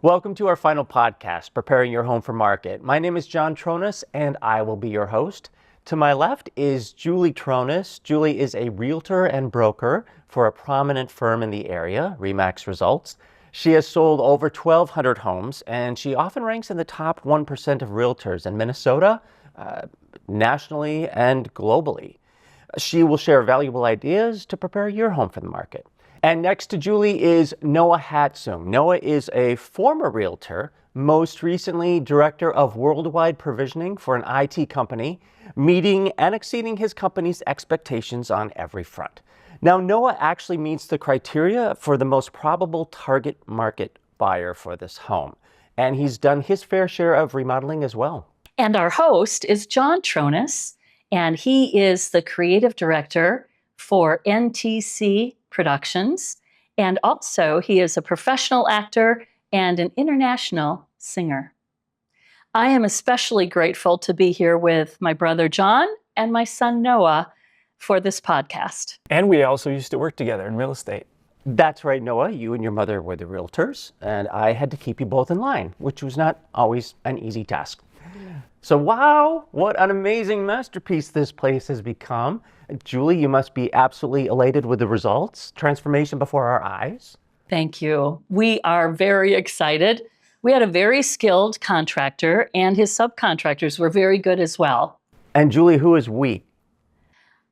Welcome to our final podcast, Preparing Your Home for Market. My name is John Tronis, and I will be your host. To my left is Julie Tronis. Julie is a realtor and broker for a prominent firm in the area, RE/MAX Results. She has sold over 1,200 homes, and she often ranks in the top 1% of realtors in Minnesota, nationally, and globally. She will share valuable ideas to prepare your home for the market. And next to Julie is Noah Hatsum. Noah is a former realtor, most recently director of worldwide provisioning for an IT company, meeting and exceeding his company's expectations on every front. Now, Noah actually meets the criteria for the most probable target market buyer for this home, and he's done his fair share of remodeling as well. And our host is John Tronis, and he is the creative director for NTC Productions. And also, he is a professional actor and an international singer. I am especially grateful to be here with my brother John and my son Noah for this podcast. And we also used to work together in real estate. That's right, Noah. You and your mother were the realtors, and I had to keep you both in line, which was not always an easy task. So wow, what an amazing masterpiece this place has become. Julie, you must be absolutely elated with the results. Transformation before our eyes. Thank you. We are very excited. We had a very skilled contractor, and his subcontractors were very good as well. And Julie, who is we?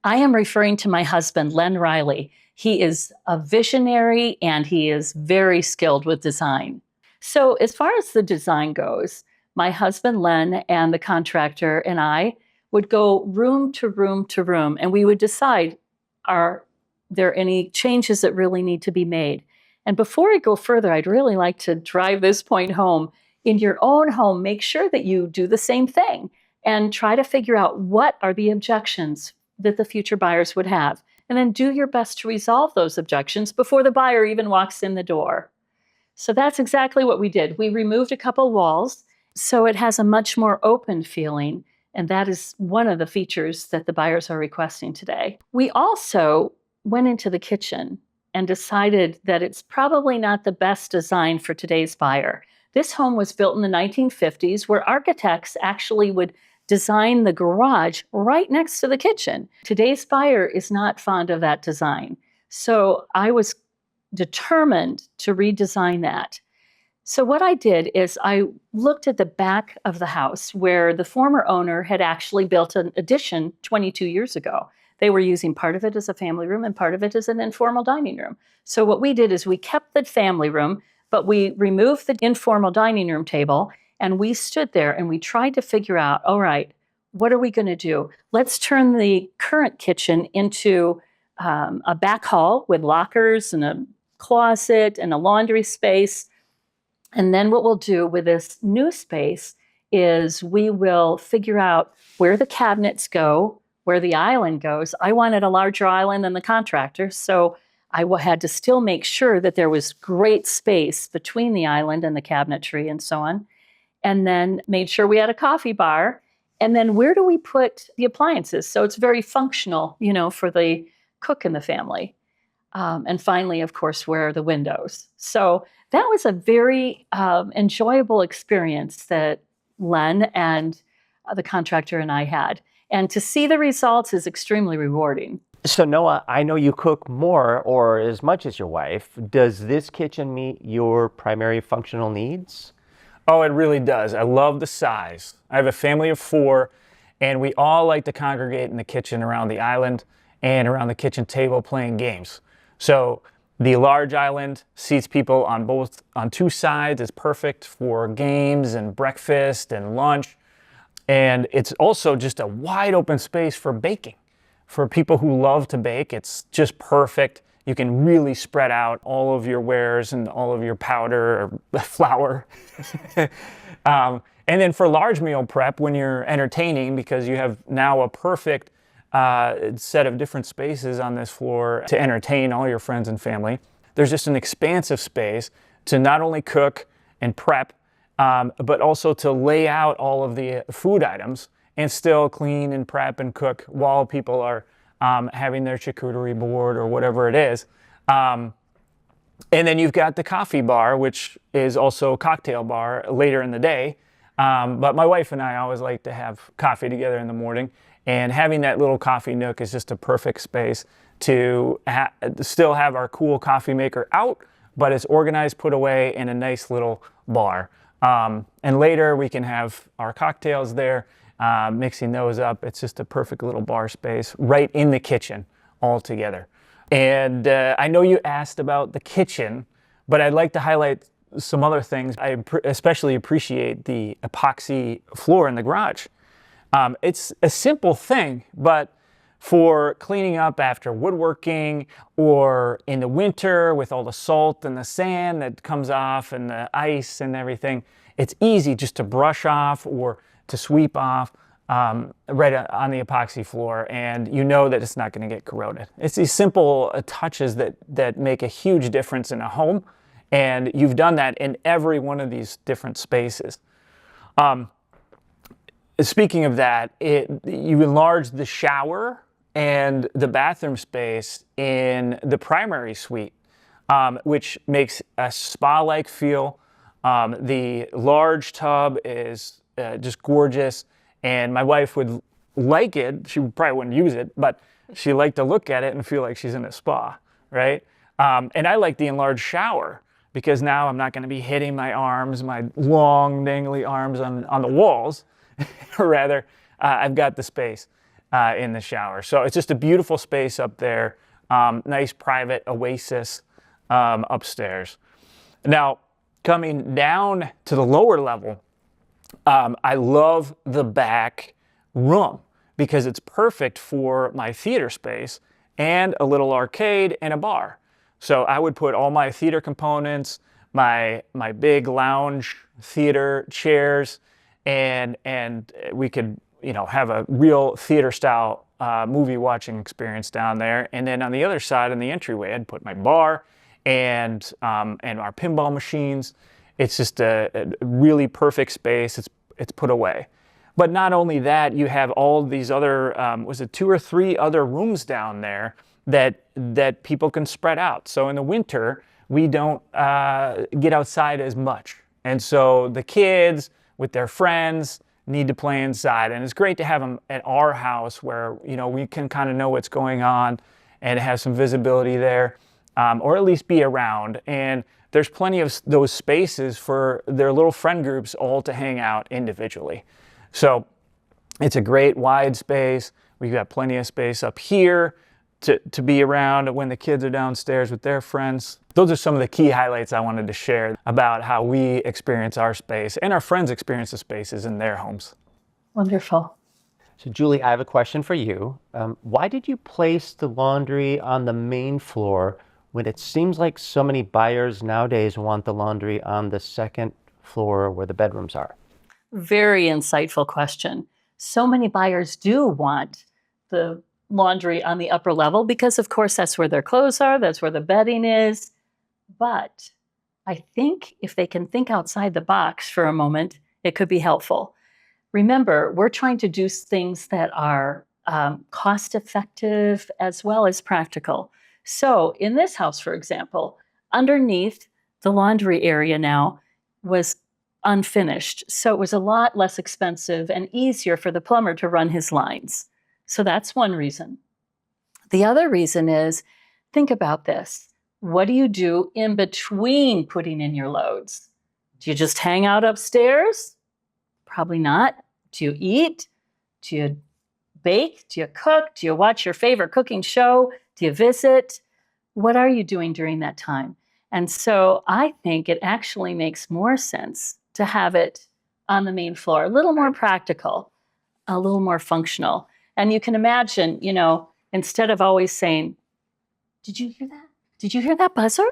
I am referring to my husband, Len Riley. He is a visionary, and he is very skilled with design. So as far as the design goes, my husband, Len, and the contractor and I would go room to room to room, and we would decide, are there any changes that really need to be made? And before I go further, I'd really like to drive this point home. In your own home, make sure that you do the same thing and try to figure out what are the objections that the future buyers would have, and then do your best to resolve those objections before the buyer even walks in the door. So that's exactly what we did. We removed a couple walls, so it has a much more open feeling, and that is one of the features that the buyers are requesting today. We also went into the kitchen and decided that it's probably not the best design for today's buyer. This home was built in the 1950s, where architects actually would design the garage right next to the kitchen. Today's buyer is not fond of that design. So I was determined to redesign that. So what I did is I looked at the back of the house where the former owner had actually built an addition 22 years ago. They were using part of it as a family room and part of it as an informal dining room. So what we did is we kept the family room, but we removed the informal dining room table, and we stood there and we tried to figure out, all right, what are we going to do? Let's turn the current kitchen into a back hall with lockers and a closet and a laundry space. And then what we'll do with this new space is we will figure out where the cabinets go, where the island goes. I wanted a larger island than the contractor, so I had to still make sure that there was great space between the island and the cabinetry and so on. And then made sure we had a coffee bar. And then where do we put the appliances? So it's very functional, for the cook in the family. And finally, of course, where are the windows? So that was a very enjoyable experience that Len and the contractor and I had. And to see the results is extremely rewarding. So Noah, I know you cook more or as much as your wife. Does this kitchen meet your primary functional needs? Oh, it really does. I love the size. I have a family of 4, and we all like to congregate in the kitchen around the island and around the kitchen table playing games. So the large island seats people on 2 sides. It's perfect for games and breakfast and lunch. And it's also just a wide open space for baking. For people who love to bake, it's just perfect. You can really spread out all of your wares and all of your powder or flour. And then for large meal prep, when you're entertaining, because you have now a perfect set of different spaces on this floor to entertain all your friends and family. There's just an expansive space to not only cook and prep, but also to lay out all of the food items and still clean and prep and cook while people are having their charcuterie board or whatever it is. And then you've got the coffee bar, which is also a cocktail bar later in the day. But my wife and I always like to have coffee together in the morning. And having that little coffee nook is just a perfect space to still have our cool coffee maker out, but it's organized, put away in a nice little bar. And later we can have our cocktails there, mixing those up. It's just a perfect little bar space right in the kitchen all together. And I know you asked about the kitchen, but I'd like to highlight some other things. I especially appreciate the epoxy floor in the garage. It's a simple thing, but for cleaning up after woodworking or in the winter with all the salt and the sand that comes off and the ice and everything, it's easy just to brush off or to sweep off right on the epoxy floor, and you know that it's not going to get corroded. It's these simple touches that make a huge difference in a home, and you've done that in every one of these different spaces. Speaking of that, you enlarged the shower and the bathroom space in the primary suite, which makes a spa-like feel. The large tub is just gorgeous, and my wife would like it. She probably wouldn't use it, but she liked to look at it and feel like she's in a spa, right? And I like the enlarged shower because now I'm not going to be hitting my arms, my long, dangly arms on the walls. Rather, I've got the space in the shower. So it's just a beautiful space up there. Nice private oasis upstairs. Now, coming down to the lower level, I love the back room because it's perfect for my theater space and a little arcade and a bar. So I would put all my theater components, my big lounge theater chairs, and we could, have a real theater style movie watching experience down there. And then on the other side, in the entryway, I'd put my bar and our pinball machines. It's just a really perfect space. It's put away. But not only that, you have all these other, was it 2 or 3 other rooms down there that people can spread out. So in the winter, we don't get outside as much. And so the kids with their friends need to play inside. And it's great to have them at our house where, we can kind of know what's going on and have some visibility there, or at least be around. And there's plenty of those spaces for their little friend groups all to hang out individually. So it's a great wide space. We've got plenty of space up here to be around when the kids are downstairs with their friends. Those are some of the key highlights I wanted to share about how we experience our space and our friends experience the spaces in their homes. Wonderful. So Julie, I have a question for you. Why did you place the laundry on the main floor when it seems like so many buyers nowadays want the laundry on the second floor where the bedrooms are? Very insightful question. So many buyers do want the laundry on the upper level because, of course, that's where their clothes are, that's where the bedding is. But I think if they can think outside the box for a moment, it could be helpful. Remember, we're trying to do things that are cost-effective as well as practical. So in this house, for example, underneath the laundry area now was unfinished. So it was a lot less expensive and easier for the plumber to run his lines. So that's one reason. The other reason is, think about this. What do you do in between putting in your loads? Do you just hang out upstairs? Probably not. Do you eat? Do you bake? Do you cook? Do you watch your favorite cooking show? Do you visit? What are you doing during that time? And so I think it actually makes more sense to have it on the main floor, a little more practical, a little more functional. And you can imagine, instead of always saying, "Did you hear that? Did you hear that buzzer?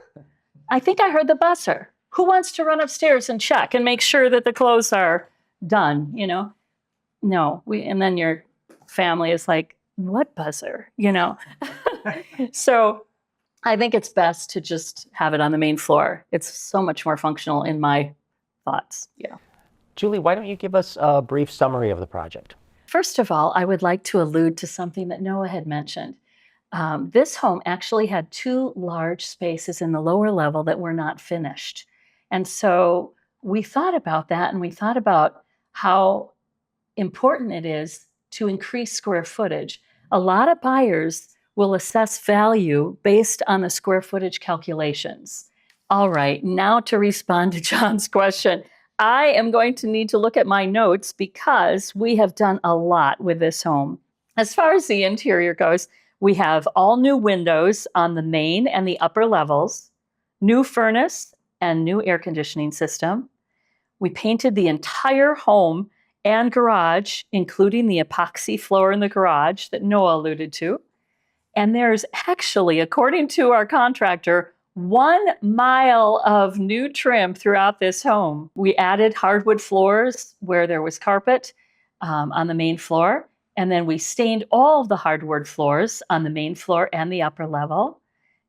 I think I heard the buzzer. Who wants to run upstairs and check and make sure that the clothes are done?" No, and then your family is like, "What buzzer?" So I think it's best to just have it on the main floor. It's so much more functional in my thoughts. Yeah. Julie, why don't you give us a brief summary of the project? First of all, I would like to allude to something that Noah had mentioned. This home actually had 2 large spaces in the lower level that were not finished. And so we thought about that, and we thought about how important it is to increase square footage. A lot of buyers will assess value based on the square footage calculations. All right, now to respond to John's question. I am going to need to look at my notes because we have done a lot with this home. As far as the interior goes, we have all new windows on the main and the upper levels, new furnace and new air conditioning system. We painted the entire home and garage, including the epoxy floor in the garage that Noah alluded to. And there's actually, according to our contractor, 1 mile of new trim throughout this home. We added hardwood floors where there was carpet on the main floor. And then we stained all of the hardwood floors on the main floor and the upper level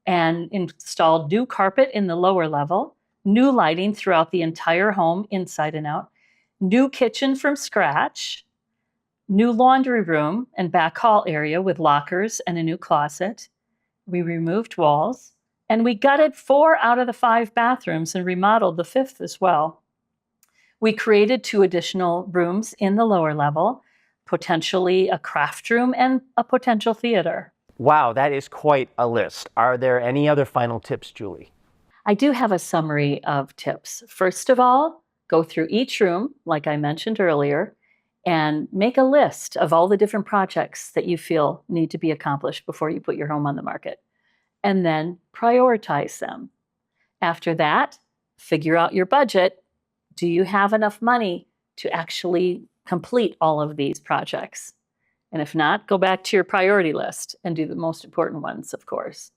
and installed new carpet in the lower level, new lighting throughout the entire home, inside and out, new kitchen from scratch, new laundry room and back hall area with lockers and a new closet. We removed walls, and we gutted 4 out of the 5 bathrooms and remodeled the 5th as well. We created 2 additional rooms in the lower level, potentially a craft room and a potential theater. Wow, that is quite a list. Are there any other final tips, Julie? I do have a summary of tips. First of all, go through each room, like I mentioned earlier, and make a list of all the different projects that you feel need to be accomplished before you put your home on the market. And then prioritize them. After that, figure out your budget. Do you have enough money to actually complete all of these projects? And if not, go back to your priority list and do the most important ones, of course.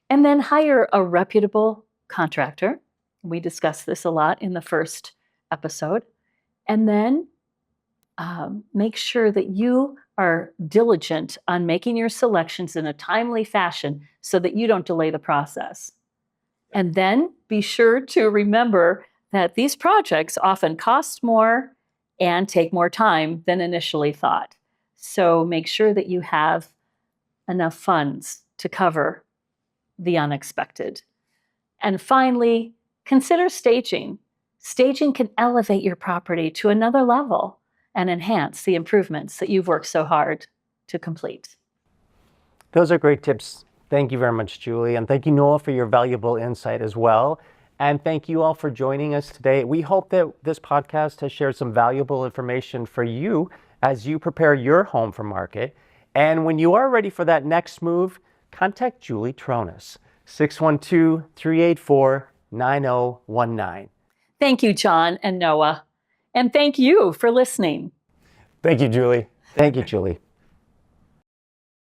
And then hire a reputable contractor. We discussed this a lot in the first episode. And then make sure that you are diligent on making your selections in a timely fashion so that you don't delay the process. And then be sure to remember that these projects often cost more and take more time than initially thought. So make sure that you have enough funds to cover the unexpected. And finally, consider staging. Staging can elevate your property to another level and enhance the improvements that you've worked so hard to complete. Those are great tips. Thank you very much, Julie. And thank you, Noah, for your valuable insight as well. And thank you all for joining us today. We hope that this podcast has shared some valuable information for you as you prepare your home for market. And when you are ready for that next move, contact Julie Tronis, 612-384-9019. Thank you, John and Noah. And thank you for listening. Thank you, Julie. Thank you, Julie.